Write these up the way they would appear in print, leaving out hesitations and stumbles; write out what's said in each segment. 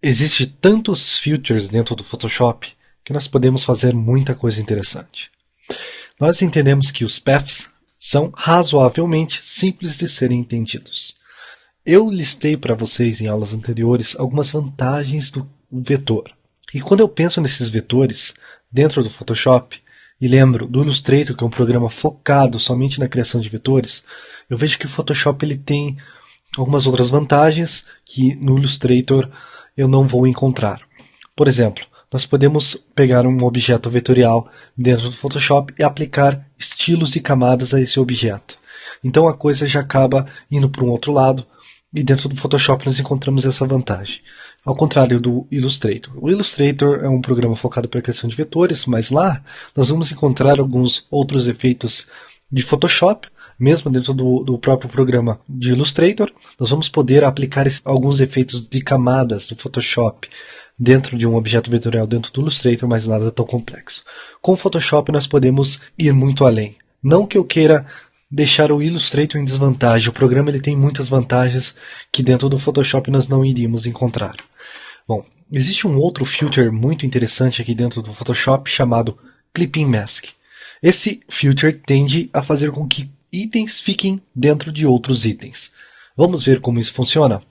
Existem tantos filters dentro do Photoshop que nós podemos fazer muita coisa interessante. Nós entendemos que os paths são razoavelmente simples de serem entendidos. Eu listei para vocês em aulas anteriores algumas vantagens do vetor. E quando eu penso nesses vetores dentro do Photoshop, e lembro do Illustrator, que é um programa focado somente na criação de vetores, eu vejo que o Photoshop ele tem algumas outras vantagens que no Illustrator eu não vou encontrar. Por exemplo, nós podemos pegar um objeto vetorial dentro do Photoshop e aplicar estilos e camadas a esse objeto. Então a coisa já acaba indo para um outro lado, e dentro do Photoshop nós encontramos essa vantagem. Ao contrário do Illustrator. O Illustrator é um programa focado para a criação de vetores, mas lá nós vamos encontrar alguns outros efeitos de Photoshop, mesmo dentro do próprio programa de Illustrator. Nós vamos poder aplicar alguns efeitos de camadas do Photoshop dentro de um objeto vetorial dentro do Illustrator, mas nada tão complexo. Com o Photoshop nós podemos ir muito além. Não que eu queira deixar o Illustrator em desvantagem. O programa ele tem muitas vantagens que dentro do Photoshop nós não iríamos encontrar. Bom, existe um outro filter muito interessante aqui dentro do Photoshop chamado Clipping Mask. Esse filter tende a fazer com que itens fiquem dentro de outros itens. Vamos ver como isso funciona?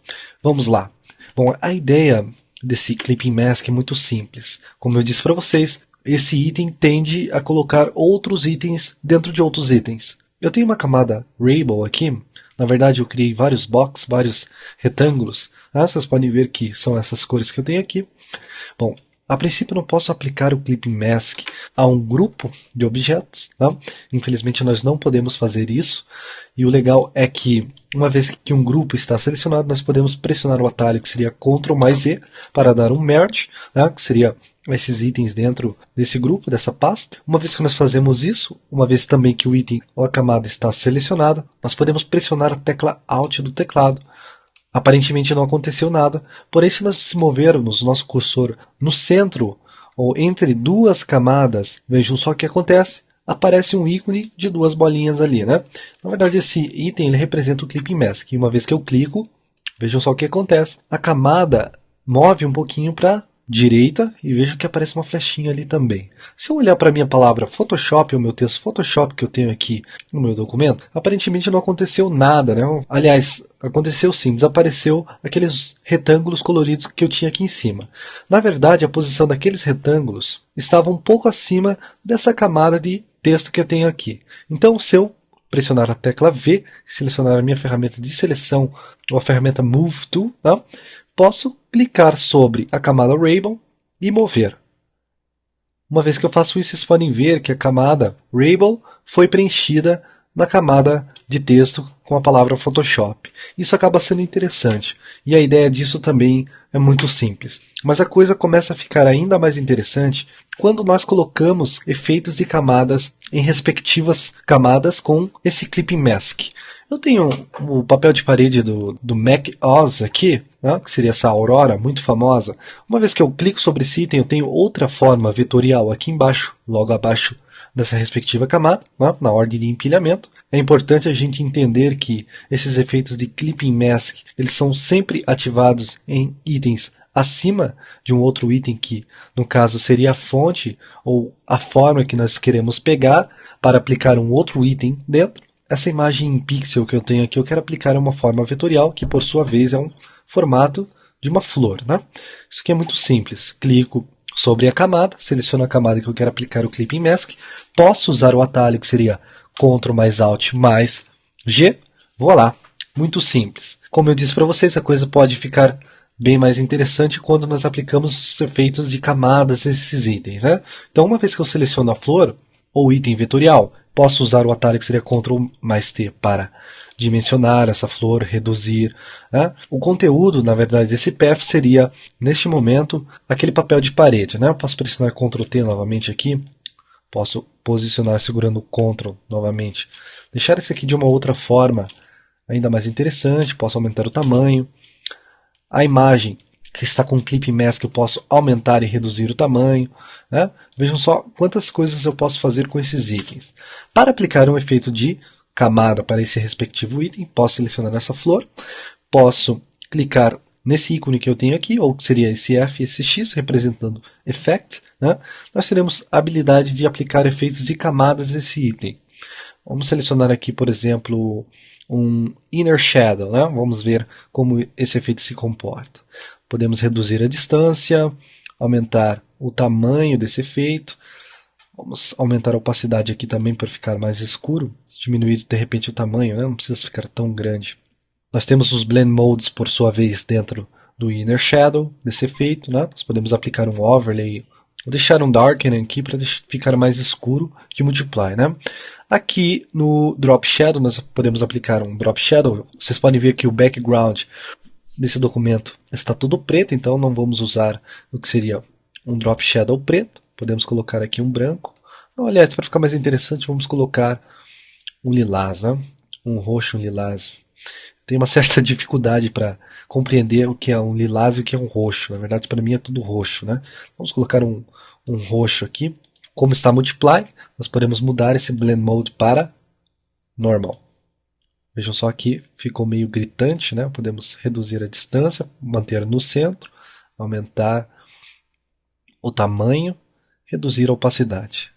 Vamos lá. Bom, a ideia desse Clipping Mask é muito simples. Como eu disse para vocês, esse item tende a colocar outros itens dentro de outros itens. Eu tenho uma camada Rainbow aqui. Na verdade, eu criei vários boxes, vários retângulos. Vocês podem ver que são essas cores que eu tenho aqui. Bom, a princípio eu não posso aplicar o Clipping Mask a um grupo de objetos. Tá? Infelizmente nós não podemos fazer isso. E o legal é que, uma vez que um grupo está selecionado, nós podemos pressionar o atalho que seria Ctrl mais E para dar um Merge, né? Que seria esses itens dentro desse grupo, dessa pasta. Uma vez que nós fazemos isso, uma vez também que o item ou a camada está selecionada, nós podemos pressionar a tecla Alt do teclado. Aparentemente não aconteceu nada, porém se nós se movermos nosso cursor no centro ou entre duas camadas, vejam só o que acontece, aparece um ícone de duas bolinhas ali, né? Na verdade esse item ele representa o Clipping Mask, e uma vez que eu clico, vejam só o que acontece, a camada move um pouquinho para direita e vejo que aparece uma flechinha ali também. Se eu olhar para a minha palavra Photoshop, o meu texto Photoshop que eu tenho aqui no meu documento, aparentemente não aconteceu nada, né? Aliás, aconteceu sim, desapareceu aqueles retângulos coloridos que eu tinha aqui em cima. Na verdade, a posição daqueles retângulos estava um pouco acima dessa camada de texto que eu tenho aqui. Então, se eu pressionar a tecla V, selecionar a minha ferramenta de seleção, ou a ferramenta Move Tool, tá? Posso clicar sobre a camada Rainbow e mover. Uma vez que eu faço isso, vocês podem ver que a camada Rainbow foi preenchida na camada de texto com a palavra Photoshop. Isso acaba sendo interessante. E a ideia disso também é muito simples. Mas a coisa começa a ficar ainda mais interessante quando nós colocamos efeitos de camadas em respectivas camadas com esse Clipping Mask. Eu tenho o papel de parede do Mac OS aqui, né, que seria essa aurora muito famosa. Uma vez que eu clico sobre esse item, eu tenho outra forma vetorial aqui embaixo, logo abaixo dessa respectiva camada, né, na ordem de empilhamento. É importante a gente entender que esses efeitos de Clipping Mask eles são sempre ativados em itens acima de um outro item que, no caso, seria a fonte ou a forma que nós queremos pegar para aplicar um outro item dentro. Essa imagem em pixel que eu tenho aqui, eu quero aplicar uma forma vetorial, que por sua vez é um formato de uma flor. Né? Isso aqui é muito simples. Clico sobre a camada, seleciono a camada que eu quero aplicar o Clipping Mask. Posso usar o atalho que seria Ctrl mais Alt mais G. Vou lá. Muito simples. Como eu disse para vocês, a coisa pode ficar bem mais interessante quando nós aplicamos os efeitos de camadas nesses itens. Né? Então, uma vez que eu seleciono a flor, ou item vetorial, posso usar o atalho que seria Ctrl mais T para dimensionar essa flor, reduzir. Né? O conteúdo, na verdade, desse path seria, neste momento, aquele papel de parede. Né? Eu posso pressionar Ctrl T novamente aqui. Posso posicionar segurando o Ctrl novamente. Deixar isso aqui de uma outra forma ainda mais interessante. Posso aumentar o tamanho. A imagem que está com Clipping Mask eu posso aumentar e reduzir o tamanho. Né? Vejam só quantas coisas eu posso fazer com esses itens. Para aplicar um efeito de camada para esse respectivo item, posso selecionar essa flor, posso clicar nesse ícone que eu tenho aqui, ou que seria esse F e esse X, representando Effect, né, nós teremos a habilidade de aplicar efeitos de camadas nesse item. Vamos selecionar aqui, por exemplo, um Inner Shadow, né? Vamos ver como esse efeito se comporta. Podemos reduzir a distância, aumentar o tamanho desse efeito. Vamos aumentar a opacidade aqui também para ficar mais escuro, diminuir de repente o tamanho, né? Não precisa ficar tão grande. Nós temos os Blend Modes, por sua vez, dentro do Inner Shadow, desse efeito, né? Nós podemos aplicar um Overlay, vou deixar um Darken aqui para ficar mais escuro que o Multiply, né? Aqui no Drop Shadow nós podemos aplicar um Drop Shadow. Vocês podem ver que o background desse documento está todo preto, então não vamos usar o que seria um Drop Shadow preto. Podemos colocar aqui um branco. Não, aliás, para ficar mais interessante, vamos colocar um lilás, né? Um roxo, um lilás. Tem uma certa dificuldade para compreender o que é um lilás e o que é um roxo. Na verdade, para mim é tudo roxo, né? Vamos colocar um roxo aqui. Como está Multiply, nós podemos mudar esse Blend Mode para Normal. Vejam só aqui, ficou meio gritante, né? Podemos reduzir a distância, manter no centro, aumentar o tamanho, reduzir a opacidade.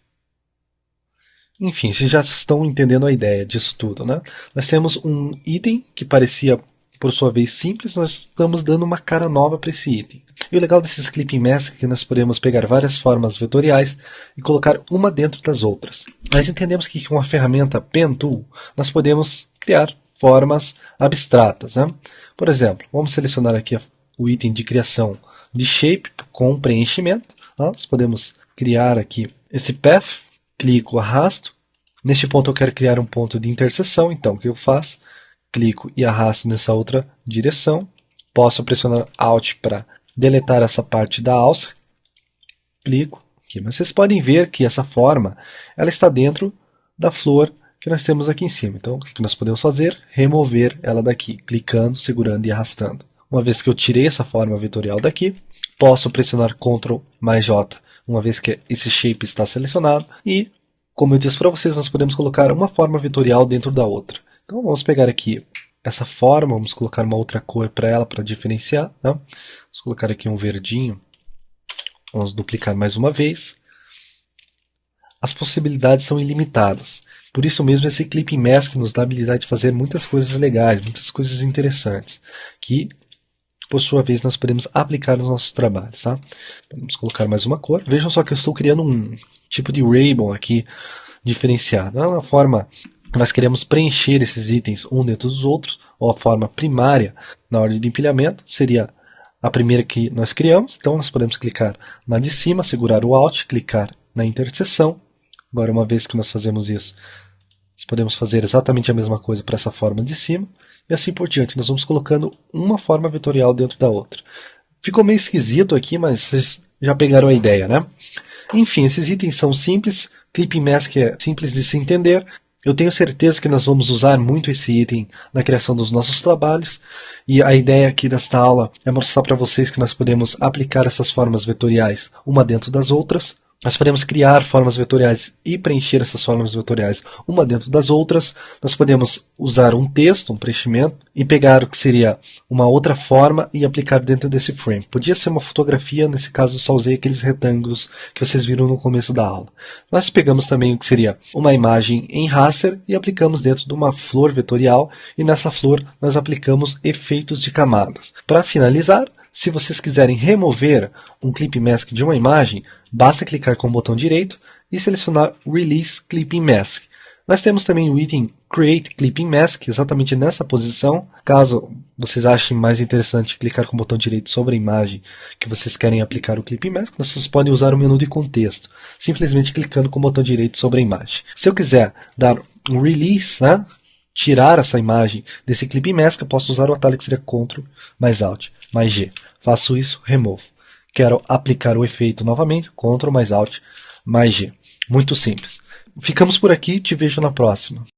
Enfim, vocês já estão entendendo a ideia disso tudo, né? Nós temos um item que parecia, por sua vez, simples, nós estamos dando uma cara nova para esse item. E o legal desses Clipping Mask é que nós podemos pegar várias formas vetoriais e colocar uma dentro das outras. Nós entendemos que com a ferramenta Pen Tool, nós podemos criar formas abstratas, né? Por exemplo, vamos selecionar aqui o item de criação de Shape com preenchimento. Nós podemos criar aqui esse Path, clico, arrasto. Neste ponto eu quero criar um ponto de interseção, então o que eu faço? Clico e arrasto nessa outra direção. Posso pressionar Alt para deletar essa parte da alça. Clico aqui. Mas vocês podem ver que essa forma ela está dentro da flor que nós temos aqui em cima. Então o que nós podemos fazer? Remover ela daqui, clicando, segurando e arrastando. Uma vez que eu tirei essa forma vetorial daqui, posso pressionar Ctrl mais J, uma vez que esse shape está selecionado. E, como eu disse para vocês, nós podemos colocar uma forma vetorial dentro da outra. Então vamos pegar aqui essa forma, vamos colocar uma outra cor para ela, para diferenciar, né? Vamos colocar aqui um verdinho. Vamos duplicar mais uma vez. As possibilidades são ilimitadas. Por isso mesmo esse Clipping Mask nos dá a habilidade de fazer muitas coisas legais, muitas coisas interessantes, que por sua vez nós podemos aplicar nos nossos trabalhos. Tá? Vamos colocar mais uma cor. Vejam só que eu estou criando um tipo de rainbow aqui diferenciado. É uma forma que nós queremos preencher esses itens um dentro dos outros, ou a forma primária na ordem de empilhamento seria a primeira que nós criamos. Então nós podemos clicar na de cima, segurar o Alt, clicar na interseção. Agora, uma vez que nós fazemos isso, nós podemos fazer exatamente a mesma coisa para essa forma de cima. E assim por diante, nós vamos colocando uma forma vetorial dentro da outra. Ficou meio esquisito aqui, mas vocês já pegaram a ideia, né? Enfim, esses itens são simples, Clipping Mask é simples de se entender. Eu tenho certeza que nós vamos usar muito esse item na criação dos nossos trabalhos. E a ideia aqui desta aula é mostrar para vocês que nós podemos aplicar essas formas vetoriais uma dentro das outras. Nós podemos criar formas vetoriais e preencher essas formas vetoriais uma dentro das outras. Nós podemos usar um texto, um preenchimento, e pegar o que seria uma outra forma e aplicar dentro desse frame. Podia ser uma fotografia, nesse caso eu só usei aqueles retângulos que vocês viram no começo da aula. Nós pegamos também o que seria uma imagem em raster e aplicamos dentro de uma flor vetorial, e nessa flor nós aplicamos efeitos de camadas. Para finalizar, se vocês quiserem remover um Clipping Mask de uma imagem, basta clicar com o botão direito e selecionar Release Clipping Mask. Nós temos também o item Create Clipping Mask, exatamente nessa posição. Caso vocês achem mais interessante clicar com o botão direito sobre a imagem que vocês querem aplicar o Clipping Mask, vocês podem usar o menu de contexto, simplesmente clicando com o botão direito sobre a imagem. Se eu quiser dar um Release, né, tirar essa imagem desse Clipping Mask, eu posso usar o atalho que seria Ctrl mais Alt mais G. Faço isso, removo. Quero aplicar o efeito novamente, Ctrl mais Alt mais G. Muito simples. Ficamos por aqui, te vejo na próxima.